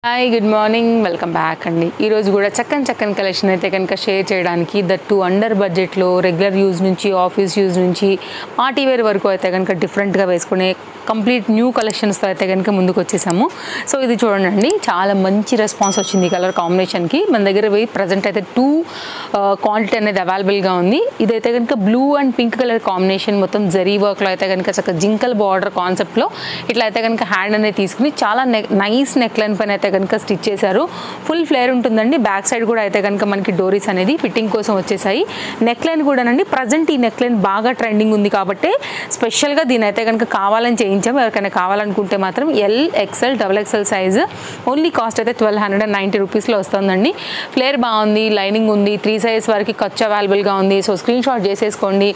Hi good morning welcome back అండి. ఈరోజు కూడా చక్కని కలెక్షన్ అయితే కనుక షేర్ చేయడానికి దట్టు అండర్ బడ్జెట్లో రెగ్యులర్ యూజ్ నుంచి ఆఫీస్ యూజ్ నుంచి పార్టీ వేర్ వరకు అయితే కనుక డిఫరెంట్గా వేసుకునే కంప్లీట్ న్యూ కలెక్షన్స్తో అయితే కనుక ముందుకు వచ్చేసాము. సో ఇది చూడండి, చాలా మంచి రెస్పాన్స్ వచ్చింది ఈ కలర్ కాంబినేషన్కి. మన దగ్గర ప్రజెంట్ అయితే 2 క్వాంటిటీ అనేది అవైలబుల్గా ఉంది. ఇదైతే కనుక blue and pink colour combination, మొత్తం జరీ వర్క్లో అయితే కనుక చక్కగా జింకల్ బార్డర్ కాన్సెప్ట్లో ఇట్లా అయితే కనుక హ్యాండ్ అనేది తీసుకుని చాలా నైస్ నెక్ లైన్ పైన అయితే కనుక స్టిచ్ చేశారు. ఫుల్ ఫ్లేర్ ఉంటుందండి. బ్యాక్ సైడ్ కూడా అయితే కనుక మనకి డోరీస్ అనేది ఫిట్టింగ్ కోసం వచ్చేసాయి. నెక్ లైన్ కూడానండి ప్రజెంట్ ఈ నెక్ లైన్ బాగా ట్రెండింగ్ ఉంది కాబట్టి స్పెషల్గా దీని అయితే కనుక కావాలని చేయించాము. ఎవరికైనా కావాలనుకుంటే మాత్రం L, XL, XXL size only cost అయితే 1290 రూపీస్లో వస్తుందండి. ఫ్లేర్ బాగుంది, లైనింగ్ ఉంది, 3 సైజ్ వరకు ఖర్చు అవైలబుల్గా ఉంది. సో స్క్రీన్ షాట్ చేసేసుకోండి.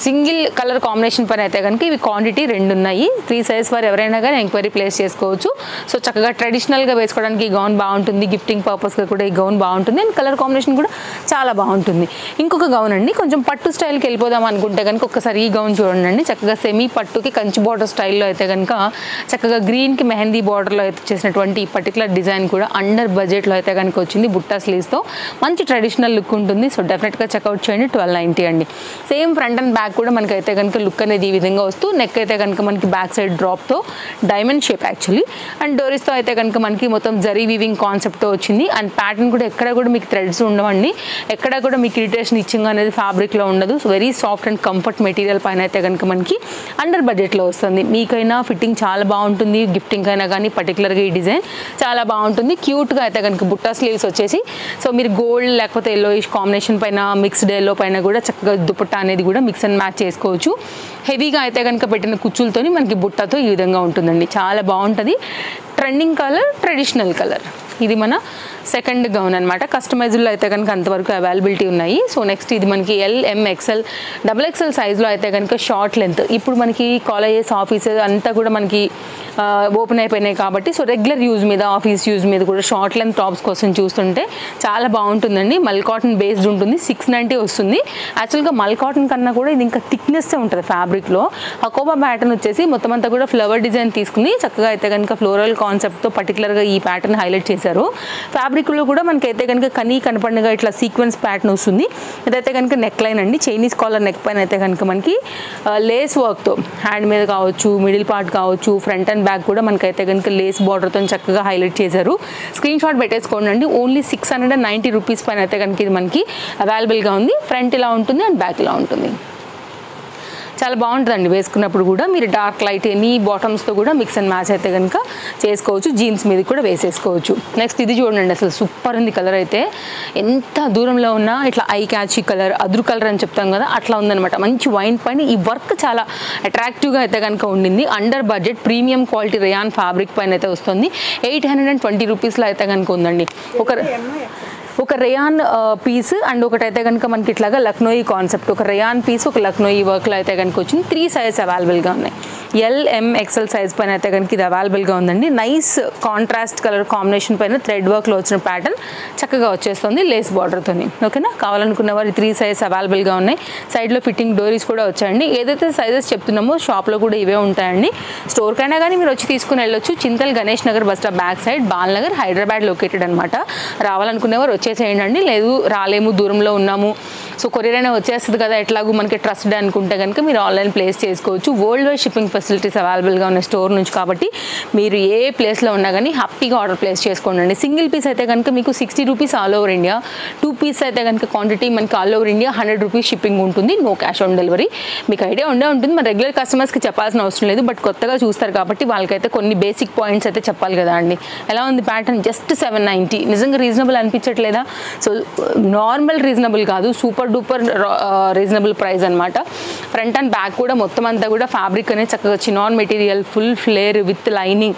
సింగిల్ కలర్ కాంబినేషన్ పైన అయితే కనుక ఇవి క్వాంటిటీ 2 ఉన్నాయి. 3 సైజ్ వారు ఎవరైనా కానీ ఎంక్వైరీ ప్లేస్ చేసుకోవచ్చు. సో చక్కగా ట్రెడిషనల్గా వేసుకోవడానికి ఈ గౌన్ బాగుంటుంది, గిఫ్టింగ్ పర్పస్గా కూడా ఈ గౌన్ బాగుంటుంది అండ్ కలర్ కాంబినేషన్ కూడా చాలా బాగుంటుంది. ఇంకొక గౌన్ అండి, కొంచెం పట్టు స్టైల్కి వెళ్ళిపోదాం అనుకుంటే కనుక ఒక్కసారి ఈ గౌన్ చూడండి. చక్కగా సెమీ పట్టుకి కంచి బార్డర్ స్టైల్లో అయితే కనుక చక్కగా గ్రీన్కి మెహందీ బార్డర్లో అయితే చేసినటువంటి ఈ పర్టికులర్ డిజైన్ కూడా అండర్ బడ్జెట్లో అయితే కనుక వచ్చింది. బుట్టా స్లీవ్స్తో మంచి ట్రెడిషనల్ లుక్ ఉంటుంది. సో డెఫినెట్గా చెక్అవుట్ చేయండి. 1290 అండి. సేమ్ ఫ్రంట్ అండ్ బ్యాక్ కూడా మనకి అయితే కనుక లుక్ అనేది ఈ విధంగా వస్తూ నెక్ అయితే కనుక మనకి బ్యాక్ సైడ్ డ్రాప్తో డైమండ్ షేప్ యాక్చువల్లీ అండ్ డోరీస్తో అయితే కనుక మనకి మొత్తం జరీ వీవింగ్ కాన్సెప్ట్తో వచ్చింది. అండ్ ప్యాటర్న్ కూడా ఎక్కడ కూడా మీకు థ్రెడ్స్ ఉండవండి, ఎక్కడ కూడా మీకు ఇరిటేషన్ ఇచ్చింగ్ అనేది ఫ్యాబ్రిక్లో ఉండదు. So very soft and comfort material పైన అయితే కనుక మనకి అండర్ బడ్జెట్లో వస్తుంది. మీకైనా ఫిట్టింగ్ చాలా బాగుంటుంది, గిఫ్టింగ్ అయినా కానీ పర్టికులర్గా ఈ డిజైన్ చాలా బాగుంటుంది. క్యూట్గా అయితే కనుక బుట్టా స్లీవ్స్ వచ్చేసి సో మీరు గోల్డ్ లేకపోతే ఎల్లోయిష్ కాంబినేషన్ పైన మిక్స్డ్ ఎల్లో పైన కూడా చక్కగా దుపట్టా అనేది కూడా మిక్స్ అండ్ మ్యాచ్ చేసుకోవచ్చు. హెవీగా అయితే కనుక పెట్టిన కుచ్చులతోని మనకి బుట్టతో ఈ విధంగా ఉంటుందండి. చాలా బాగుంటుంది. Trending colour, traditional colour. ఇది మన సెకండ్ గౌన్ అనమాట. కస్టమైజ్లో అయితే కనుక అంతవరకు అవైలబిలిటీ ఉన్నాయి. సో నెక్స్ట్ ఇది మనకి ఎల్, ఎం, ఎక్స్ఎల్, XXL సైజ్లో అయితే కనుక షార్ట్ లెంత్. ఇప్పుడు మనకి కాలేజెస్, ఆఫీసెస్ అంతా కూడా మనకి ఓపెన్ అయిపోయినాయి కాబట్టి సో రెగ్యులర్ యూజ్ మీద, ఆఫీస్ యూజ్ మీద కూడా షార్ట్ లెంత్ టాప్స్ కోసం చూస్తుంటే చాలా బాగుంటుందండి. మల్ కాటన్ బేస్డ్ ఉంటుంది. 690 వస్తుంది. యాక్చువల్గా మల్ కాటన్ కన్నా కూడా ఇది ఇంకా థిక్నెస్ ఉంటుంది ఫ్యాబ్రిక్లో. హకోబా ప్యాటర్న్ వచ్చేసి మొత్తం అంతా కూడా ఫ్లవర్ డిజైన్ తీసుకుని చక్కగా అయితే కనుక ఫ్లోరల్ కాన్సెప్ట్తో పర్టికులర్గా ఈ ప్యాటర్న్ హైలైట్ చేశారు. ఫ్యాబ్రిక్లో కూడా మనకైతే కనుక కనపడినగా ఇట్లా సీక్వెన్స్ ప్యాటర్న్ వస్తుంది. ఇదైతే కనుక నెక్ లైన్ అండి. చైనీస్ కాలర్ నెక్ పైన అయితే కనుక మనకి లేస్ వర్క్తో హ్యాండ్ మీద కావచ్చు, మిడిల్ పార్ట్ కావచ్చు, ఫ్రంట్ అండ్ బ్యాక్ కూడా మనకైతే కనుక లేస్ బార్డర్తో చక్కగా హైలైట్ చేశారు. స్క్రీన్ షాట్ పెట్టేసుకోండి. ఓన్లీ 690 రూపీస్ పైన అయితే కనుక ఇది మనకి అవైలబుల్గా ఉంది. ఫ్రంట్ ఇలా ఉంటుంది అండ్ బ్యాక్ ఇలా ఉంటుంది. చాలా బాగుంటుందండి వేసుకున్నప్పుడు కూడా. మీరు డార్క్ లైట్ ఎనీ బాటమ్స్తో కూడా మిక్స్ అండ్ మ్యాచ్ అయితే కనుక చేసుకోవచ్చు. జీన్స్ మీద కూడా వేసేసుకోవచ్చు. నెక్స్ట్ ఇది చూడండి, అసలు సూపర్ ఉంది కలర్ అయితే. ఎంత దూరంలో ఉన్నా ఇట్లా ఐ క్యాచీ కలర్, అదురు కలర్ అని చెప్తాం కదా, అట్లా ఉందనమాట. మంచి వైన్ పైన ఈ వర్క్ చాలా అట్రాక్టివ్గా అయితే కనుక ఉండింది. Under budget premium quality rayon fabric పైన అయితే వస్తుంది. 820 రూపీస్లో అయితే కనుక ఉందండి. ఒక రేయాన్ పీస్ అండ్ ఒకటైతే కనుక మనకి ఇట్లాగా లక్నోయి కాన్సెప్ట్. ఒక రేయాన్ పీస్, ఒక లక్నోయి వర్క్లో అయితే కనుక వచ్చింది. 3 సైజ్ అవైలబుల్గా ఉన్నాయి. ఎల్, ఎం, XL సైజ్ పైన అయితే కనుక ఇది అవైలబుల్గా ఉందండి. నైస్ కాంట్రాస్ట్ కలర్ కాంబినేషన్ పైన థ్రెడ్ వర్క్లో వచ్చిన ప్యాటర్న్ చక్కగా వచ్చేస్తుంది లేస్ బార్డర్తో. ఓకేనా, కావాలనుకున్న వారు 3 సైజ్ అవైలబుల్గా ఉన్నాయి. సైడ్లో ఫిట్టింగ్ డోరీస్ కూడా వచ్చాయండి. ఏదైతే సైజెస్ చెప్తున్నామో షాప్లో కూడా ఇవే ఉంటాయండి. స్టోర్కైనా కానీ మీరు వచ్చి తీసుకుని వెళ్ళొచ్చు. Chintal Ganesh Nagar bus stop back side, Balnagar, Hyderabad located అనమాట. రావాలనుకునేవారు వచ్చేసేయండి. లేదు రాలేము, దూరంలో ఉన్నాము, సో కొరియర్ అయినా వచ్చేస్తుంది కదా, ఎట్లాగూ మనకి ట్రస్టెడ్ అనుకుంటే కనుక మీరు ఆన్లైన్ ప్లేస్ చేసుకోవచ్చు. వరల్డ్ వైడ్ షిప్పింగ్ ఫెసిలిటీస్ అవైలబుల్గా ఉన్న స్టోర్ నుంచి కాబట్టి మీరు ఏ ప్లేస్లో ఉన్నా కానీ హ్యాపీగా ఆర్డర్ ప్లేస్ చేసుకోండి. సింగిల్ పీస్ అయితే కనుక మీకు 60 rupees all over India. 2 piece అయితే కనుక క్వాంటిటీ మనకి all over India 100 rupees shipping ఉంటుంది. No cash on delivery. మీకు ఐడియా ఉంటుంది. మన రెగ్యులర్ కస్టమర్స్కి చెప్పాల్సిన అవసరం లేదు, బట్ కొత్తగా చూస్తారు కాబట్టి వాళ్ళకైతే కొన్ని బేసిక్ పాయింట్స్ అయితే చెప్పాలి కదా అండి. ఎలా ఉంది ప్యాటర్న్? జస్ట్ 790. నిజంగా రీజనబుల్ అనిపించట్లేదా? సో నార్మల్ రీజనబుల్ కాదు, సూపర్ డూపర్ రీజనబుల్ ప్రైస్ అనమాట. ఫ్రంట్ అండ్ బ్యాక్ కూడా మొత్తం అంతా కూడా ఫ్యాబ్రిక్ అనేది చక్కగా chinon material, full flare with lining,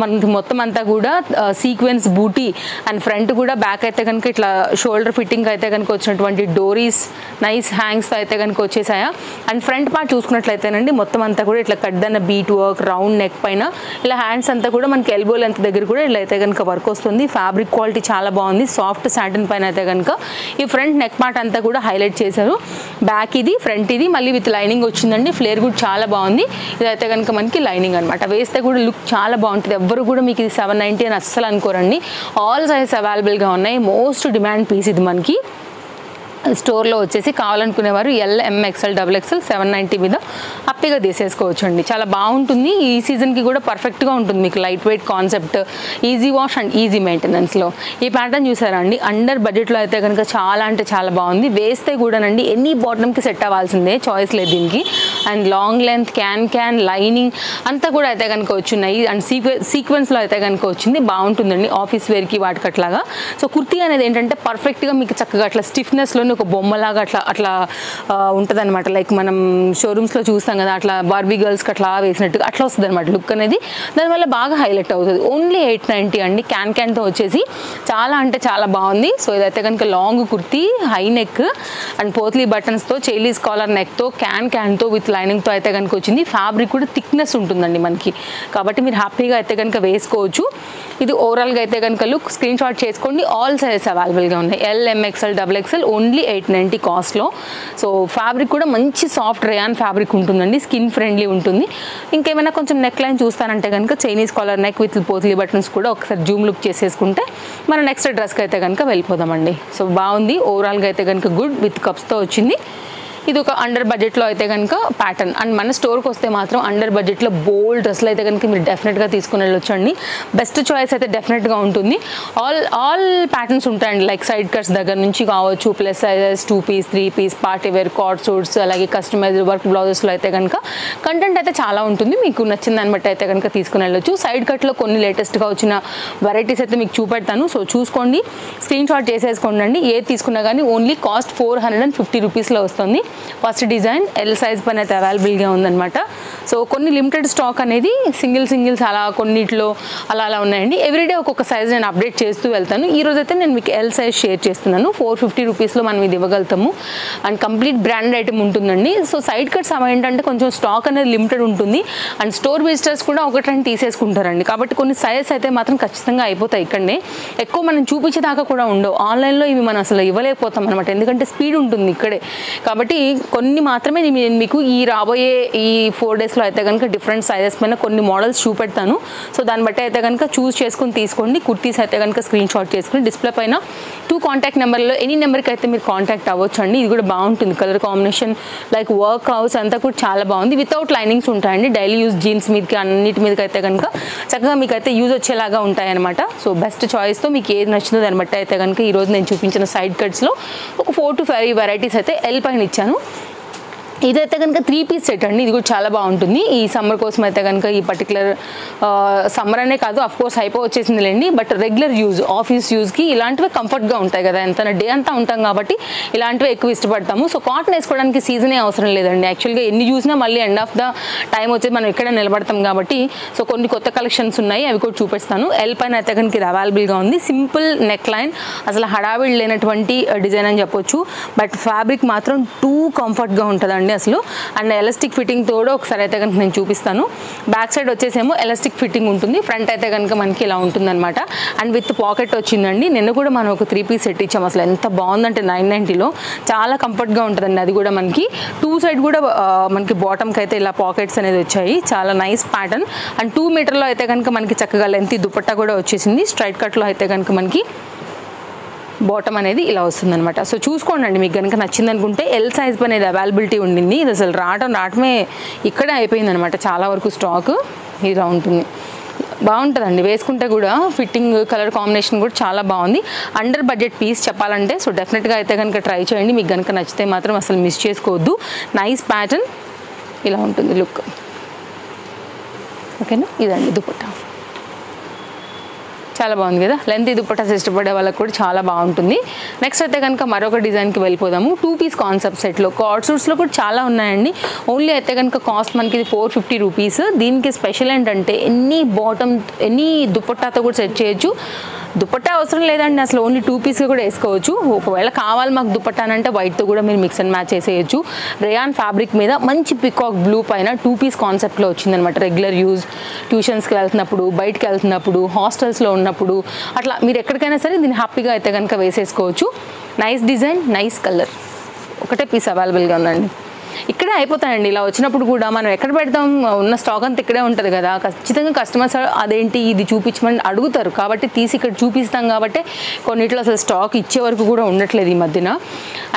మనకి మొత్తం అంతా కూడా సీక్వెన్స్ బూటీ అండ్ ఫ్రంట్ కూడా బ్యాక్ అయితే కనుక ఇట్లా షోల్డర్ ఫిట్టింగ్ అయితే కనుక వచ్చినటువంటి డోరీస్, నైస్ హ్యాంగ్స్తో అయితే కనుక వచ్చేసాయా. అండ్ ఫ్రంట్ పార్ట్ చూసుకున్నట్లయితేనండి మొత్తం అంతా కూడా ఇట్లా కడ్డన్న బీట్ వర్క్, రౌండ్ నెక్ పైన ఇలా హ్యాండ్స్ అంతా కూడా మనకి ఎల్బో లెంత్ దగ్గర కూడా ఇలా అయితే కనుక వర్క్ వస్తుంది. ఫ్యాబ్రిక్ క్వాలిటీ చాలా బాగుంది. సాఫ్ట్ సాటిన్ పైన అయితే కనుక ఈ ఫ్రంట్ నెక్ పార్ట్ అంతా కూడా హైలైట్ చేశారు. బ్యాక్ ఇది, ఫ్రంట్ ఇది, మళ్ళీ విత్ లైనింగ్ వచ్చిందండి. ఫ్లేర్ కూడా చాలా బాగుంది. ఇదైతే కనుక మనకి లైనింగ్ అనమాట. వేస్తే కూడా లుక్ చాలా బాగుంటుంది. ఎవ్వరు కూడా మీకు ఇది 790 అని అస్సలు అనుకోరండి. ఆల్ సైజ్ అవైలబుల్గా ఉన్నాయి. మోస్ట్ డిమాండ్ పీస్ ఇది మనకి స్టోర్లో వచ్చేసి. కావాలనుకునేవారు ఎల్, ఎంఎక్స్ఎల్, XXL 790 మీద హ్యాపీగా తీసేసుకోవచ్చు అండి. చాలా బాగుంటుంది. ఈ సీజన్కి కూడా పర్ఫెక్ట్గా ఉంటుంది. మీకు light weight concept, easy wash and easy మెయింటెనెన్స్లో. ఈ ప్యాటర్న్ చూసారా అండి, అండర్ బడ్జెట్లో అయితే కనుక చాలా అంటే చాలా బాగుంది. వేస్తే కూడానండి ఎనీ బాటమ్కి సెట్ అవ్వాల్సిందే, చాయిస్ లేదు దీనికి. And long length, can lining అంతా కూడా అయితే కనుక వచ్చున్నాయి. అండ్ సీక్వెన్స్లో అయితే కనుక వచ్చింది. బాగుంటుందండి ఆఫీస్ వేర్కి వాటికి అట్లాగా. సో కుర్తీ అనేది ఏంటంటే పర్ఫెక్ట్గా మీకు చక్కగా అట్లా స్టిఫ్నెస్లోనే ఒక బొమ్మలాగా అట్లా ఉంటుంది అనమాట. లైక్ మనం షోరూమ్స్లో చూస్తాం కదా, అట్లా బార్బీ గర్ల్స్కి అట్లా వేసినట్టుగా అట్లా వస్తుంది అనమాట లుక్ అనేది. దానివల్ల బాగా హైలైట్ అవుతుంది. ఓన్లీ 890 అండి. క్యాన్తో వచ్చేసి చాలా అంటే చాలా బాగుంది. సో ఇదైతే కనుక long kurti, high neck and potli బటన్స్తో, చైలీస్ కాలర్ నెక్తో, క్యాన్తో విత్ లైనింగ్తో అయితే కనుక వచ్చింది. ఫ్యాబ్రిక్ కూడా థిక్నెస్ ఉంటుందండి మనకి, కాబట్టి మీరు హ్యాపీగా అయితే కనుక వేసుకోవచ్చు. ఇది ఓవరాల్గా అయితే కనుక లుక్ స్క్రీన్ షాట్ చేసుకోండి. ఆల్ సైజెస్ అవైలబుల్గా ఉన్నాయి. ఎల్, ఎంఎక్స్ఎల్, XXL ఓన్లీ 890 కాస్ట్లో. సో ఫ్యాబ్రిక్ కూడా మంచి సాఫ్ట్ రేయాన్ ఫ్యాబ్రిక్ ఉంటుందండి. స్కిన్ ఫ్రెండ్లీ ఉంటుంది. ఇంకేమైనా కొంచెం నెక్ లైన్ చూస్తానంటే కనుక Chinese collar neck with potli buttons కూడా ఒకసారి జూమ్ లుక్ చేసేసుకుంటే మన నెక్స్ట్ డ్రెస్కి అయితే కనుక వెళ్ళిపోదామండి. సో బాగుంది. ఓవరాల్గా అయితే కనుక గుడ్ విత్ కప్స్తో వచ్చింది. ఇది ఒక అండర్ బడ్జెట్లో అయితే కనుక ప్యాటర్న్. అండ్ మన స్టోర్కి వస్తే మాత్రం అండర్ బడ్జెట్లో బోల్డ్ డ్రెస్లు అయితే కనుక మీరు డెఫినెట్గా తీసుకుని వెళ్ళొచ్చు అండి. బెస్ట్ చాయిస్ అయితే డెఫినెట్గా ఉంటుంది. ఆల్ ప్యాటర్న్స్ ఉంటాయండి. లైక్ సైడ్ కట్స్ దగ్గర నుంచి కావచ్చు, plus sizes, 2 piece, 3 piece, party wear, card suits, అలాగే కస్టమైజ్డ్ వర్క్ బ్లౌజెస్లో అయితే కనుక కంటెంట్ అయితే చాలా ఉంటుంది. మీకు నచ్చిన దాన్ని బట్టి అయితే కనుక తీసుకుని వెళ్ళొచ్చు. సైడ్ కట్లో కొన్ని లేటెస్ట్గా వచ్చిన వెరైటీస్ అయితే మీకు చూపెడతాను. సో చూసుకోండి, స్క్రీన్ షాట్ చేసేసుకోండి అండి. ఏది తీసుకున్నా కానీ ఓన్లీ కాస్ట్ 450 రూపీస్లో వస్తుంది. ఫస్ట్ డిజైన్ ఎల్ సైజ్ పైన అయితే అవైలబుల్గా ఉందన్నమాట. సో కొన్ని లిమిటెడ్ స్టాక్ అనేది సింగిల్స్ అలా కొన్నిట్లో అలా ఉన్నాయండి. ఎవ్రీడే ఒక్కొక్క సైజ్ నేను అప్డేట్ చేస్తూ వెళ్తాను. ఈరోజు అయితే నేను మీకు ఎల్ సైజ్ షేర్ చేస్తున్నాను. 450 రూపీస్లో మనం ఇది ఇవ్వగలుగుతాము. అండ్ కంప్లీట్ బ్రాండ్ ఐటమ్ ఉంటుందండి. సో సైడ్ కట్స్ ఏంటంటే కొంచెం స్టాక్ అనేది లిమిటెడ్ ఉంటుంది. అండ్ స్టోర్ విజిటర్స్ కూడా ఒకటి రెండు తీసేసుకుంటారండి. కాబట్టి కొన్ని సైజెస్ అయితే మాత్రం ఖచ్చితంగా అయిపోతాయి. ఇక్కడనే ఎక్కువ మనం చూపించేదాకా కూడా ఉండవు. ఆన్లైన్లో ఇవి మనం అసలు ఇవ్వలేకపోతాం అనమాట, ఎందుకంటే స్పీడ్ ఉంటుంది ఇక్కడే. కాబట్టి కొన్ని మాత్రమే నేను మీకు ఈ రాబోయే ఈ 4 డేస్లో అయితే కనుక డిఫరెంట్ సైజెస్ పైన కొన్ని మోడల్స్ చూపెడతాను. సో దాన్ని బట్టి అయితే కనుక చూస్ చేసుకుని తీసుకోండి. కుర్తీస్ అయితే కనుక స్క్రీన్ షాట్ చేసుకుని డిస్ప్లే పైన 2 కాంటాక్ట్ నెంబర్లో ఎనీ నెంబర్కి అయితే మీరు కాంటాక్ట్ అవ్వచ్చు అండి. ఇది కూడా బాగుంటుంది. Colour combination like work house అంతా కూడా చాలా బాగుంది. వితౌట్ లైనింగ్స్ ఉంటాయండి. డైలీ యూజ్ జీన్స్ మీదకి అన్నిటి మీదకి అయితే కనుక చక్కగా మీకు అయితే యూజ్ వచ్చేలాగా ఉంటాయన్నమాట. సో బెస్ట్ చాయిస్తో మీకు ఏది నచ్చిందో దాన్ని బట్టి అయితే కనుక ఈరోజు నేను చూపించిన సైడ్ కట్స్లో ఒక 4 to 5 వెరైటీస్ అయితే ఎల్ పైన ఇచ్చాను. ఇదైతే కనుక 3 పీస్ సెట్ అండి. ఇది కూడా చాలా బాగుంటుంది. ఈ సమ్మర్ కోసం అయితే కనుక ఈ పర్టికులర్ సమ్మర్ అనే కాదు, అఫ్కోర్స్ అయిపో వచ్చేసింది లేండి, బట్ రెగ్యులర్ యూజ్, ఆఫీస్ యూజ్కి ఇలాంటివి కంఫర్ట్గా ఉంటాయి కదా. ఎంత డే అంతా ఉంటాం కాబట్టి ఇలాంటివి ఎక్కువ ఇష్టపడతాము. సో కాటన్ వేసుకోవడానికి సీజనే అవసరం లేదండి. యాక్చువల్గా ఎన్ని చూసినా మళ్ళీ ఎండ్ ఆఫ్ ద టైం వచ్చేది మనం ఎక్కడ నిలబడతాం కాబట్టి. సో కొన్ని కొత్త కలెక్షన్స్ ఉన్నాయి, అవి కూడా చూపిస్తాను. ఎల్ పైన అయితే కనుక ఇది అవైలబుల్గా ఉంది. సింపుల్ నెక్ లైన్, అసలు హడావిడి లేనటువంటి డిజైన్ అని చెప్పొచ్చు. బట్ ఫ్యాబ్రిక్ మాత్రం టూ కంఫర్ట్గా ఉంటుందండి అసలు. అండ్ ఎలాస్టిక్ ఫిట్టింగ్ తోడు ఒకసారి అయితే కనుక నేను చూపిస్తాను. బ్యాక్ సైడ్ వచ్చేసేమో ఎలాస్టిక్ ఫిట్టింగ్ ఉంటుంది. ఫ్రంట్ అయితే కనుక మనకి ఇలా ఉంటుందన్నమాట. అండ్ విత్ పాకెట్ వచ్చిందండి. నిన్న కూడా మనం ఒక 3 పీస్ సెట్ ఇచ్చాము. అసలు ఎంత బాగుందంటే 990లో చాలా కంఫర్ట్గా ఉంటుందండి. అది కూడా మనకి 2 సైడ్ కూడా మనకి బాటమ్కి అయితే ఇలా పాకెట్స్ అనేది వచ్చాయి. చాలా నైస్ ప్యాటర్న్. అండ్ 2 మీటర్లో అయితే కనుక మనకి చక్కగా లెంత్ దుపట్టా కూడా వచ్చేసింది. స్ట్రైట్ కట్లో అయితే కనుక మనకి బాటమ్ అనేది ఇలా వస్తుందన్నమాట. సో చూసుకోండి, మీకు కనుక నచ్చింది అనుకుంటే ఎల్ సైజ్ అనేది అవైలబిలిటీ ఉండింది. ఇది అసలు రావటమే ఇక్కడే అయిపోయింది అనమాట. చాలా వరకు స్టాక్ ఇలా ఉంటుంది. బాగుంటుందండి వేసుకుంటే కూడా. ఫిట్టింగ్, కలర్ కాంబినేషన్ కూడా చాలా బాగుంది. అండర్ బడ్జెట్ పీస్ చెప్పాలంటే సో డెఫినెట్గా అయితే కనుక ట్రై చేయండి. మీకు కనుక నచ్చితే మాత్రం అసలు మిస్ చేసుకోవద్దు. నైస్ ప్యాటర్న్, ఇలా ఉంటుంది లుక్. ఓకేనా, ఇదండి దుపట్టా. చాలా బాగుంది కదా. లెంత్ దుపట్టాస్ ఇష్టపడే వాళ్ళకి కూడా చాలా బాగుంటుంది. నెక్స్ట్ అయితే కనుక మరొక డిజైన్కి వెళ్ళిపోదాము. 2 పీస్ కాన్సెప్ట్ సెట్లో కార్డ్ సూట్స్లో కూడా చాలా ఉన్నాయండి. ఓన్లీ అయితే కనుక కాస్ట్ మనకి ఇది 450 రూపీస్. దీనికి స్పెషల్ ఏంటంటే ఎన్ని దుపట్టాతో కూడా సెట్ చేయొచ్చు. దుపట్టా అవసరం లేదండి అసలు, ఓన్లీ 2 పీస్గా కూడా వేసుకోవచ్చు. ఒకవేళ కావాలి మాకు దుపట్టా అంటే వైట్తో కూడా మీరు మిక్స్ అండ్ మ్యాచ్ చేసేయచ్చు. రేయాన్ ఫ్యాబ్రిక్ మీద మంచి పికాక్ బ్లూ పైన 2 పీస్ కాన్సెప్ట్లో వచ్చిందనమాట. రెగ్యులర్ యూజ్, ట్యూషన్స్కి వెళ్తున్నప్పుడు, బయటకు వెళ్తున్నప్పుడు, హాస్టల్స్లో ఉన్నప్పుడు, అట్లా మీరు ఎక్కడికైనా సరే దీన్ని హ్యాపీగా అయితే కనుక వేసేసుకోవచ్చు. Nice design, nice colour. ఒకటే పీస్ అవైలబుల్గా ఉందండి. ఇక్కడే అయిపోతాయండి. ఇలా వచ్చినప్పుడు కూడా మనం ఎక్కడ పెడతాం, ఉన్న స్టాక్ అంతా ఇక్కడే ఉంటుంది కదా, ఖచ్చితంగా కస్టమర్స్ అదేంటి ఇది చూపించమని అడుగుతారు. కాబట్టి తీసి ఇక్కడ చూపిస్తాం కాబట్టి కొన్నిట్లో అసలు స్టాక్ ఇచ్చే వరకు కూడా ఉండట్లేదు ఈ మధ్యన.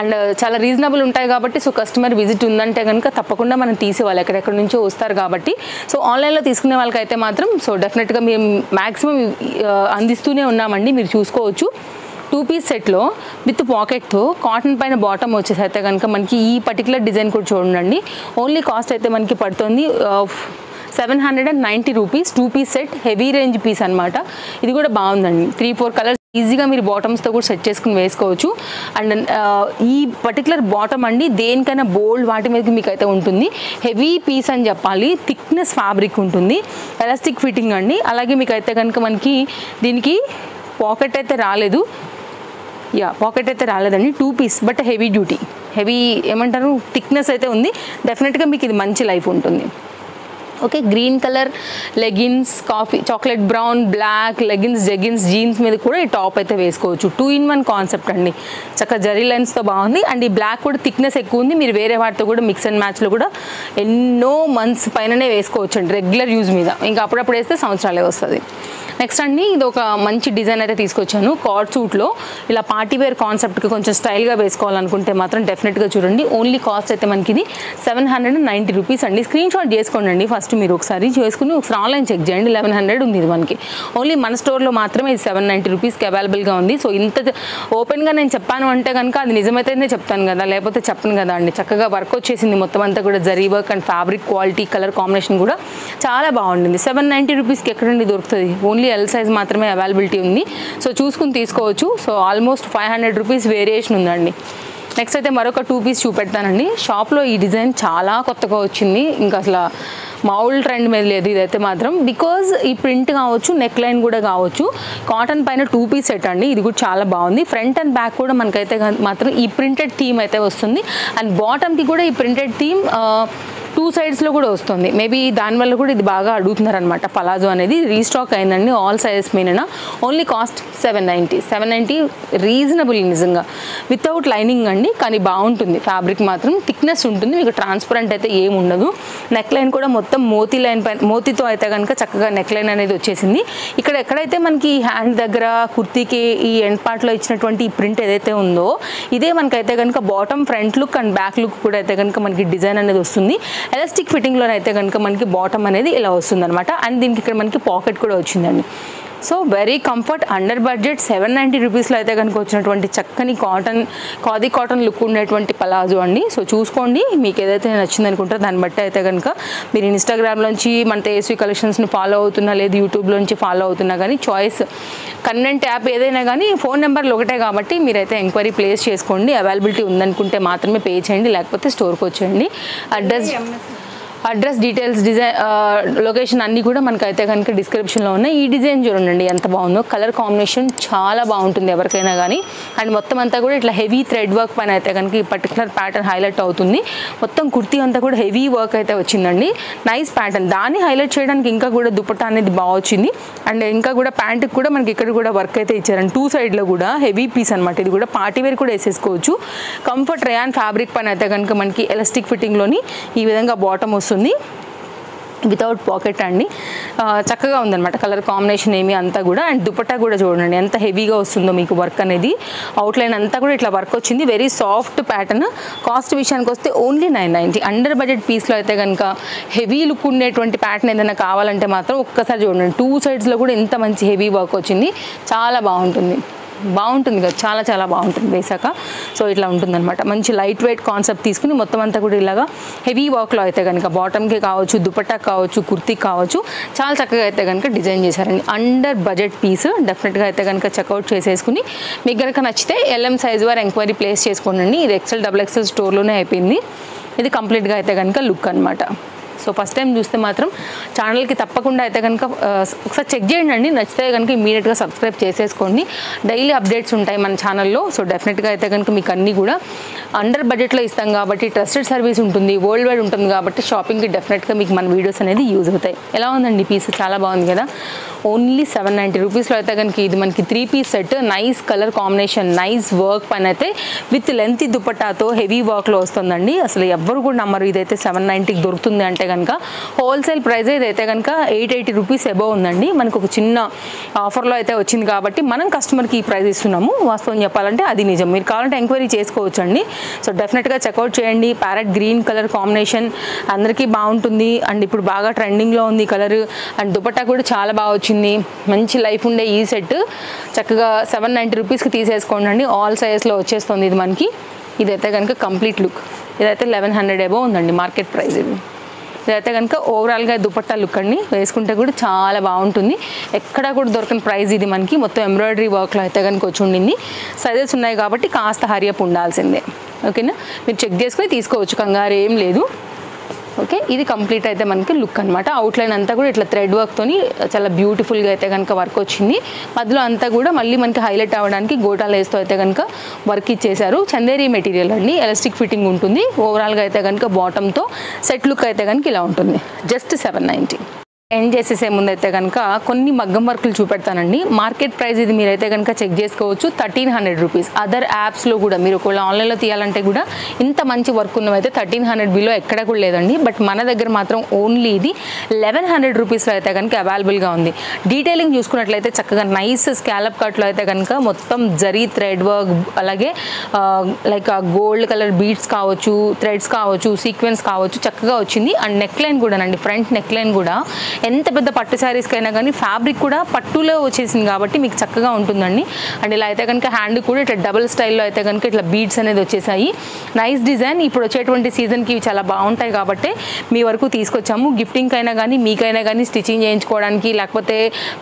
అండ్ చాలా రీజనబుల్ ఉంటాయి కాబట్టి సో కస్టమర్ విజిట్ ఉందంటే కనుక తప్పకుండా మనం తీసేవాళ్ళు, ఎక్కడెక్కడ నుంచో వస్తారు కాబట్టి. సో ఆన్లైన్లో తీసుకునే వాళ్ళకైతే మాత్రం సో డెఫినెట్గా మేము మ్యాక్సిమం అందిస్తూనే ఉన్నామండి. మీరు చూసుకోవచ్చు 2 పీస్ సెట్లో విత్ పాకెట్తో కాటన్ పైన బాటమ్ వచ్చేసి అయితే కనుక మనకి ఈ పర్టికులర్ డిజైన్ కూడా చూడండి. ఓన్లీ కాస్ట్ అయితే మనకి పడుతుంది 790 rupees. 2 piece set, heavy range piece అనమాట. ఇది కూడా బాగుందండి. 3-4 కలర్స్ ఈజీగా మీరు బాటమ్స్తో కూడా సెట్ చేసుకుని వేసుకోవచ్చు. అండ్ ఈ పర్టికులర్ బాటమ్ అండి దేనికైనా బోల్డ్ వాటి మీద మీకు అయితే ఉంటుంది. హెవీ పీస్ అని చెప్పాలి, థిక్నెస్ ఫ్యాబ్రిక్ ఉంటుంది, ఎలాస్టిక్ ఫిట్టింగ్ అండి. అలాగే మీకు అయితే కనుక మనకి దీనికి పాకెట్ అయితే రాలేదు, పాకెట్ అయితే రాలేదండి. 2 piece but heavy duty, heavy ఏమంటారు థిక్నెస్ అయితే ఉంది. డెఫినెట్గా మీకు ఇది మంచి లైఫ్ ఉంటుంది. Okay, green colour leggings, coffee chocolate brown, black leggings, jeggings, jeans మీద కూడా ఈ టాప్ అయితే వేసుకోవచ్చు. 2-in-1 కాన్సెప్ట్ అండి. చక్కగా జరీ లైన్స్తో బాగుంది. అండ్ ఈ బ్లాక్ కూడా థిక్నెస్ ఎక్కువ ఉంది. మీరు వేరే వాటితో కూడా మిక్స్ అండ్ మ్యాచ్లో కూడా ఎన్నో మంత్స్ పైననే వేసుకోవచ్చు అండి రెగ్యులర్ యూజ్ మీద. ఇంకా అప్పుడప్పుడు వేస్తే సంవత్సరాలే వస్తుంది. నెక్స్ట్ అండి ఇది ఒక మంచి డిజైన్ అయితే తీసుకొచ్చాను. కార్డ్ సూట్లో ఇలా పార్టీ వేర్ కాన్సెప్ట్కి కొంచెం స్టైల్గా వేసుకోవాలనుకుంటే మాత్రం డెఫినెట్గా చూడండి. ఓన్లీ కాస్ట్ అయితే మనకి ఇది 790 రూపీస్ అండి. స్క్రీన్ షాట్ చేసుకోండి అండి ఫస్ట్, మీరు ఒకసారి చేసుకుని ఒకసారి ఆన్లైన్ చెక్ చేయండి. 1100 ఉంది ఇది మనకి. ఓన్లీ మన స్టోర్లో మాత్రమే ఇది 790 రూపీస్కి అవైలబుల్గా ఉంది. సో ఇంత ఓపెన్గా నేను చెప్పాను అంటే కనుక అది నిజమైతేనే చెప్తాను కదా, లేకపోతే చెప్పను కదా అండి. చక్కగా వర్క్ వచ్చేసింది మొత్తం అంతా కూడా, zari work and fabric quality, colour combination కూడా చాలా బాగుంటుంది. 790 రూపీస్కి ఎక్కడండి దొరుకుతుంది. ఓన్లీ ఎల్ సైజ్ మాత్రమే అవైలబిలిటీ ఉంది. సో చూసుకుని తీసుకోవచ్చు. సో ఆల్మోస్ట్ 500 రూపీస్ వేరియేషన్ ఉందండి. నెక్స్ట్ అయితే మరొక 2 పీస్ చూపెడతానండి. షాప్లో ఈ డిజైన్ చాలా కొత్తగా వచ్చింది, ఇంకా అసలు మామూలు ట్రెండ్ మీద లేదు ఇదైతే మాత్రం. బికాజ్ ఈ ప్రింట్ కావచ్చు, నెక్ లైన్ కూడా కావచ్చు, కాటన్ పైన 2 పీస్ సెట్ అండి. ఇది కూడా చాలా బాగుంది. ఫ్రంట్ అండ్ బ్యాక్ కూడా మనకైతే మాత్రం ఈ ప్రింటెడ్ థీమ్ అయితే వస్తుంది. అండ్ బాటమ్కి కూడా ఈ ప్రింటెడ్ థీమ్ 2 సైడ్స్లో కూడా వస్తుంది. మేబీ దానివల్ల కూడా ఇది బాగా అడుగుతున్నారు అనమాట. పలాజో అనేది రీస్టాక్ అయిందండి ఆల్ సైజెస్ మీన. ఓన్లీ కాస్ట్ 790 రీజనబుల్ నిజంగా. వితౌట్ లైనింగ్ అండి, కానీ బాగుంటుంది. ఫ్యాబ్రిక్ మాత్రం థిక్నెస్ ఉంటుంది, మీకు ట్రాన్స్పరెంట్ అయితే ఏమి ఉండదు. నెక్ లైన్ కూడా మొత్తం మోతీ లైన్ పైన, మోతీతో అయితే కనుక చక్కగా నెక్ లైన్ అనేది వచ్చేసింది. ఇక్కడ ఎక్కడైతే మనకి హ్యాండ్ దగ్గర కుర్తీకి ఈ ఎండ్ పార్ట్లో ఇచ్చినటువంటి ఈ ప్రింట్ ఏదైతే ఉందో ఇదే మనకైతే కనుక bottom front look and back look కూడా అయితే కనుక మనకి డిజైన్ అనేది వస్తుంది. ఎలాస్టిక్ ఫిట్టింగ్లో అయితే కనుక మనకి బాటమ్ అనేది ఇలా వస్తుంది అనమాట. అండ్ దీనికి ఇక్కడ మనకి పాకెట్ కూడా వచ్చిందండి. So very comfort, under budget, 790 రూపీస్లో అయితే కనుక వచ్చినటువంటి చక్కని ఖాదీ కాటన్ లుక్ ఉండేటువంటి పలాజో అండి. సో చూసుకోండి, మీకు ఏదైతే నచ్చింది అనుకుంటారో దాన్ని బట్టి అయితే కనుక మీరు ఇన్స్టాగ్రామ్లోంచి మన తేజస్వి కలెక్షన్స్ని ఫాలో అవుతున్నా, లేదు యూట్యూబ్లోంచి ఫాలో అవుతున్నా కానీ చాయిస్ కన్వెంట్ యాప్ ఏదైనా కానీ ఫోన్ నెంబర్లు ఒకటే కాబట్టి మీరైతే ఎంక్వైరీ ప్లేస్ చేసుకోండి. అవైలబిలిటీ ఉందనుకుంటే మాత్రమే పే చేయండి, లేకపోతే స్టోర్కి వచ్చేయండి. అడ్రస్ డీటెయిల్స్, డిజైన్, లొకేషన్ అన్నీ కూడా మనకైతే కనుక డిస్క్రిప్షన్లో ఉన్నాయి. ఈ డిజైన్ చూడండి ఎంత బాగుందో, కలర్ కాంబినేషన్ చాలా బాగుంటుంది ఎవరికైనా కానీ. అండ్ మొత్తం అంతా కూడా ఇట్లా హెవీ థ్రెడ్ వర్క్ పైన అయితే కనుక ఈ పర్టికులర్ ప్యాటర్న్ హైలైట్ అవుతుంది. మొత్తం కుర్తీ అంతా కూడా హెవీ వర్క్ అయితే వచ్చిందండి. Nice pattern. దాన్ని హైలైట్ చేయడానికి ఇంకా కూడా దుపట్టా అనేది బాగా వచ్చింది. అండ్ ఇంకా కూడా ప్యాంటుకి కూడా మనకి ఇక్కడ కూడా వర్క్ అయితే ఇచ్చారండి. 2 సైడ్లో కూడా హెవీ పీస్ అనమాట. ఇది కూడా పార్టీ వేర్ కూడా వేసేసుకోవచ్చు. కంఫర్ట్ రేయాన్ ఫ్యాబ్రిక్ పైన అయితే కనుక మనకి ఎలాస్టిక్ ఫిట్టింగ్లోని ఈ విధంగా బాటమ్ వస్తుంది, వితౌట్ పాకెట్ అండి. చక్కగా ఉందన్నమాట కలర్ కాంబినేషన్ ఏమి అంతా కూడా. అండ్ దుపట్టా కూడా చూడండి ఎంత హెవీగా వస్తుందో మీకు వర్క్ అనేది. అవుట్లైన్ అంతా కూడా ఇట్లా వర్క్ వచ్చింది, వెరీ సాఫ్ట్ ప్యాటర్న్. కాస్ట్ విషయానికి వస్తే ఓన్లీ 990. అండర్ బడ్జెట్ పీస్లో అయితే కనుక హెవీ లుక్ ఉండేటువంటి ప్యాటర్న్ ఏదైనా కావాలంటే మాత్రం ఒక్కసారి చూడండి. 2 సైడ్స్లో కూడా ఇంత మంచి హెవీ వర్క్ వచ్చింది, చాలా బాగుంటుంది కదా, చాలా చాలా బాగుంటుంది వేసాక. సో ఇట్లా ఉంటుందన్నమాట. మంచి లైట్ వెయిట్ కాన్సెప్ట్ తీసుకుని మొత్తం అంతా కూడా ఇలాగా హెవీ వర్క్లో అయితే కనుక బాటమ్కి కావచ్చు, దుపట్టా కావచ్చు, కుర్తీకి కావచ్చు, చాలా చక్కగా అయితే కనుక డిజైన్ చేశారండి. అండర్ బడ్జెట్ పీస్ డెఫినెట్గా అయితే కనుక చెక్అవుట్ చేసేసుకుని మీకు కనుక నచ్చితే LM సైజ్ వారు ఎంక్వైరీ ప్లేస్ చేసుకోండి. ఇది XL, XXL స్టోర్లోనే అయిపోయింది. ఇది కంప్లీట్గా అయితే కనుక లుక్ అనమాట. సో ఫస్ట్ టైం చూస్తే మాత్రం ఛానల్కి తప్పకుండా అయితే కనుక ఒకసారి చెక్ చేయండి అండి. నచ్చితే కనుక ఇమీడియట్గా సబ్స్క్రైబ్ చేసేసుకోండి. డైలీ అప్డేట్స్ ఉంటాయి మన ఛానల్లో. సో డెఫినెట్గా అయితే కనుక మీకు అన్నీ కూడా అండర్ బడ్జెట్లో ఇస్తాం కాబట్టి ట్రస్టెడ్ సర్వీస్ ఉంటుంది, వరల్డ్ వైడ్ ఉంటుంది కాబట్టి షాపింగ్కి డెఫినెట్గా మీకు మన వీడియోస్ అనేది యూజ్ అవుతాయి. ఎలా ఉందండి పీస్? చాలా బాగుంది కదా. ఓన్లీ 790 రూపీస్లో అయితే కనుక ఇది మనకి 3 piece set. Nice colour combination, nice work పైన అయితే విత్ లెంత్ దుపట్టాతో హెవీ వర్క్లో వస్తుందండి. అసలు ఎవ్వరు కూడా నమ్మరు ఇదైతే 790కి దొరుకుతుంది అంటే కనుక. హోల్సేల్ ప్రైస్ ఇదైతే కనుక 880 రూపీస్ అబవ్ ఉందండి. మనకు ఒక చిన్న ఆఫర్లో అయితే వచ్చింది కాబట్టి మనం కస్టమర్కి ఈ ప్రైస్ ఇస్తున్నాము. వాస్తవం చెప్పాలంటే అది నిజం. మీరు కావాలంటే ఎంక్వైరీ చేసుకోవచ్చు అండి. సో డెఫినెట్గా చెక్అవుట్ చేయండి. ప్యారెట్ గ్రీన్ కలర్ కాంబినేషన్ అందరికీ బాగుంటుంది. అండ్ ఇప్పుడు బాగా ట్రెండింగ్లో ఉంది కలర్. అండ్ దుపట్టా కూడా చాలా బాగా వచ్చింది. మంచి లైఫ్ ఉండే ఈ సెట్ చక్కగా 790 రూపీస్కి తీసేసుకోండి. ఆల్ సైజెస్లో వచ్చేస్తుంది ఇది మనకి. ఇదైతే కనుక కంప్లీట్ లుక్. ఇదైతే 1100 అబవ్ ఉందండి మార్కెట్ ప్రైస్. ఇదైతే కనుక ఓవరాల్గా దుపట్టా లుక్ అండి. వేసుకుంటే కూడా చాలా బాగుంటుంది. ఎక్కడా కూడా దొరకని ప్రైస్ ఇది మనకి. మొత్తం ఎంబ్రాయిడరీ వర్క్లో అయితే కనుక వచ్చి ఉండింది. సైజెస్ ఉన్నాయి కాబట్టి కాస్త హరియప్ ఉండాల్సిందే. ఓకేనా, మీరు చెక్ చేసుకుని తీసుకోవచ్చు, కంగారు ఏం లేదు. ఓకే, ఇది కంప్లీట్ అయితే మనకి లుక్ అనమాట. అవుట్లైన్ అంతా కూడా ఇట్లా థ్రెడ్ వర్క్తోని చాలా బ్యూటిఫుల్గా అయితే కనుక వర్క్ వచ్చింది. మధ్యలో అంతా కూడా మళ్ళీ మనకి హైలైట్ అవ్వడానికి గోటా లేస్తో అయితే కనుక వర్క్ ఇచ్చేసారు. చందేరి మెటీరియల్ అండి, ఎలాస్టిక్ ఫిట్టింగ్ ఉంటుంది. ఓవరాల్గా అయితే కనుక బాటంతో సెట్ లుక్ అయితే కనుక ఇలా ఉంటుంది. జస్ట్ 790. ఎండ్ చేసేసే ముందు అయితే కనుక కొన్ని మగ్గం వర్కులు చూపెడతానండి. మార్కెట్ ప్రైస్ ఇది మీరైతే కనుక చెక్ చేసుకోవచ్చు, 1300 రూపీస్. అదర్ యాప్స్లో కూడా మీరు ఒకవేళ ఆన్లైన్లో తీయాలంటే కూడా ఇంత మంచి వర్క్ ఉన్నవైతే 1300 బిలో ఎక్కడ కూడా లేదండి. బట్ మన దగ్గర మాత్రం ఓన్లీ ఇది 1100 రూపీస్లో అయితే కనుక అవైలబుల్గా ఉంది. డీటెయిలింగ్ చూసుకున్నట్లయితే చక్కగా నైస్ స్కాలప్ కట్లో అయితే కనుక మొత్తం జరీ థ్రెడ్ వర్క్, అలాగే లైక్ గోల్డ్ కలర్ బీడ్స్ కావచ్చు, థ్రెడ్స్ కావచ్చు, సీక్వెన్స్ కావచ్చు చక్కగా వచ్చింది. అండ్ నెక్ లైన్ కూడా అండి, ఫ్రంట్ నెక్ లైన్ కూడా ఎంత పెద్ద పట్టు శారీస్కి అయినా కానీ ఫ్యాబ్రిక్ కూడా పట్టులో వచ్చేసింది కాబట్టి మీకు చక్కగా ఉంటుందండి. అండ్ ఇలా అయితే కనుక హ్యాండ్ కూడా ఇట్లా డబుల్ స్టైల్లో అయితే కనుక ఇట్లా బీడ్స్ అనేది వచ్చేసాయి. Nice design. ఇప్పుడు వచ్చేటువంటి సీజన్కి ఇవి చాలా బాగుంటాయి కాబట్టి మీ వరకు తీసుకొచ్చాము. గిఫ్టింగ్ అయినా కానీ మీకైనా కానీ స్టిచ్చింగ్ చేయించుకోవడానికి, లేకపోతే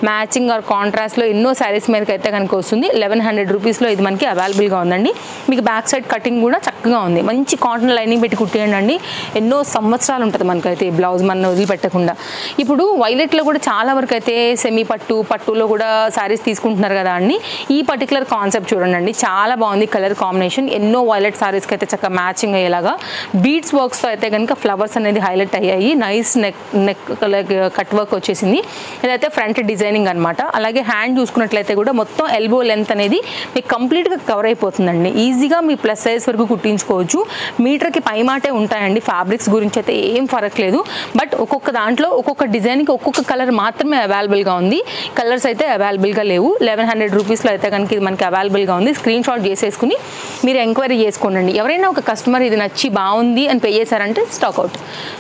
మ్యాచింగ్ ఆర్ కాంట్రాస్ట్లో ఎన్నో శారీస్ మీదకి అయితే కనుక వస్తుంది. 1100 రూపీస్లో ఇది మనకి అవైలబుల్గా ఉందండి. మీకు బ్యాక్ సైడ్ కటింగ్ కూడా చక్కగా ఉంది. మంచి కాటన్ లైనింగ్ పెట్టి కుట్టేయండి. ఎన్నో సంవత్సరాలు ఉంటుంది మనకైతే బ్లౌజ్ మన వదిలిపెట్టకుండా. ఇప్పుడు వైలెట్లో కూడా చాలా వరకు అయితే సెమీ పట్టులో కూడా శారీస్ తీసుకుంటున్నారు కదా అండి. ఈ పర్టికులర్ కాన్సెప్ట్ చూడండి, చాలా బాగుంది కలర్ కాంబినేషన్. ఎన్నో వైలెట్ శారీస్కి అయితే చక్కగా మ్యాచింగ్ అయ్యేలాగా బీడ్స్ వర్క్స్తో అయితే కనుక ఫ్లవర్స్ అనేది హైలైట్ అయ్యాయి. నైస్ నెక్ కట్ వర్క్ వచ్చేసింది. ఇదైతే ఫ్రంట్ డిజైనింగ్ అనమాట. అలాగే హ్యాండ్ చూసుకున్నట్లయితే కూడా మొత్తం ఎల్బో లెంత్ అనేది మీకు కంప్లీట్గా కవర్ అయిపోతుందండి. ఈజీగా మీ ప్లస్ సైజ్ వరకు కుట్టించుకోవచ్చు. మీటర్కి పైమాటే ఉంటాయండి. ఫ్యాబ్రిక్స్ గురించి అయితే ఏం ఫరక్ లేదు. బట్ ఒక్కొక్క దాంట్లో ఒక్కొక్క డిజైన్కి ఒక్కొక్క కలర్ మాత్రమే అవైలబుల్గా ఉంది. కలర్స్ అయితే అవైలబుల్గా లేవు. 1100 రూపీస్లో అయితే కనుక ఇది మనకి అవైలబుల్గా ఉంది. స్క్రీన్ షాట్ చేసేసుకుని మీరు ఎంక్వైరీ చేసుకోండి. ఎవరైనా ఒక కస్టమర్ ఇది నచ్చి బాగుంది అని పే చేశారంటే స్టాక్ అవుట్.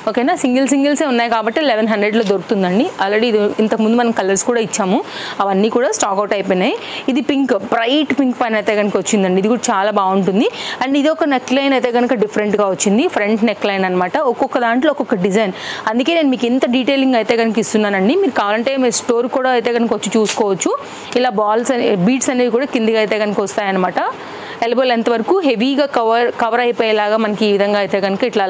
ఓకేనా, సింగిల్సే ఉన్నాయి కాబట్టి 1100లో దొరుకుతుందండి. ఆల్రెడీ ఇది ఇంతకుముందు మనం కలర్స్ కూడా ఇచ్చాము, అవన్నీ కూడా స్టాక్ అవుట్ అయిపోయినాయి. ఇది పింక్, బ్రైట్ పింక్ పైన అయితే కనుక వచ్చిందండి. ఇది కూడా చాలా బాగుంటుంది. అండ్ ఇది ఒక నెక్ లైన్ అయితే కనుక డిఫరెంట్గా వచ్చింది. ఫ్రంట్ నెక్ లైన్ అనమాట. ఒక్కొక్క దాంట్లో ఒక్కొక్క డిజైన్. అందుకే నేను మీకు ఇంత డీటెయిలింగ్ అయితే కనుక ఇస్తున్నానండి. మీరు కావాలంటే మీ స్టోర్ కూడా అయితే కనుక వచ్చి చూసుకోవచ్చు. ఇలా బాల్స్ బీడ్స్ అనేవి కూడా కిందిగా అయితే కనుక వస్తాయన్నమాట. ఎల్బో లెంత్ వరకు హెవీగా కవర్ అయిపోయేలాగా మనకి ఈ విధంగా అయితే కనుక ఇట్లా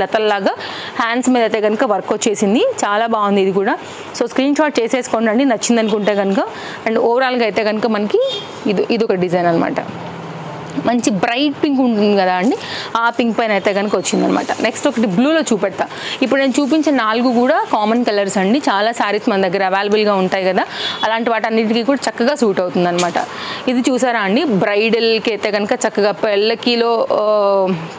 లతల్లాగా హ్యాండ్స్ మీద అయితే కనుక వర్క్ వచ్చేసింది. చాలా బాగుంది ఇది కూడా. సో స్క్రీన్ షాట్ చేసేసుకోండి నచ్చింది అనుకుంటే కనుక. అండ్ ఓవరాల్గా అయితే కనుక మనకి ఇది ఒక డిజైన్ అనమాట. మంచి బ్రైట్ పింక్ ఉంటుంది కదా అండి, ఆ పింక్ పైన అయితే కనుక వచ్చిందనమాట. నెక్స్ట్ ఒకటి బ్లూలో చూపెడతా. ఇప్పుడు నేను చూపించిన 4 కూడా కామన్ కలర్స్ అండి. చాలా శారీస్ మన దగ్గర అవైలబుల్గా ఉంటాయి కదా, అలాంటి వాటన్నిటికీ కూడా చక్కగా సూట్ అవుతుంది అనమాట. ఇది చూసారా అండి, బ్రైడల్కి అయితే కనుక చక్కగా పెళ్ళకిలో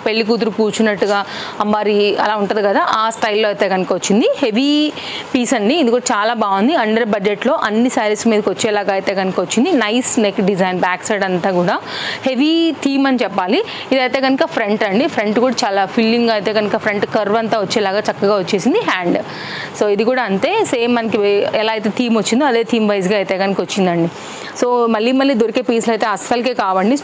పెళ్లి కూతురు కూర్చున్నట్టుగా అమ్మారి అలా ఉంటుంది కదా, ఆ స్టైల్లో అయితే కనుక వచ్చింది. హెవీ పీస్ అండి. ఇది కూడా చాలా బాగుంది. అండర్ బడ్జెట్లో అన్ని శారీస్ మీదకి వచ్చేలాగా అయితే కనుక వచ్చింది. Nice neck design, back side అంతా కూడా హెవీ థీమ్ అని చెప్పాలి. ఇదైతే కనుక ఫ్రంట్ అండి. ఫ్రంట్ కూడా చాలా ఫిల్లింగ్ అయితే కనుక ఫ్రంట్ కర్వ్ అంతా వచ్చేలాగా చక్కగా వచ్చేసింది. హ్యాండ్ సో ఇది కూడా అంతే సేమ్ మనకి ఎలా అయితే థీమ్ వచ్చిందో అదే థీమ్ వైజ్గా అయితే కనుక వచ్చిందండి. సో మళ్ళీ దొరికే పీసులు అయితే అస్సలకే కావండి.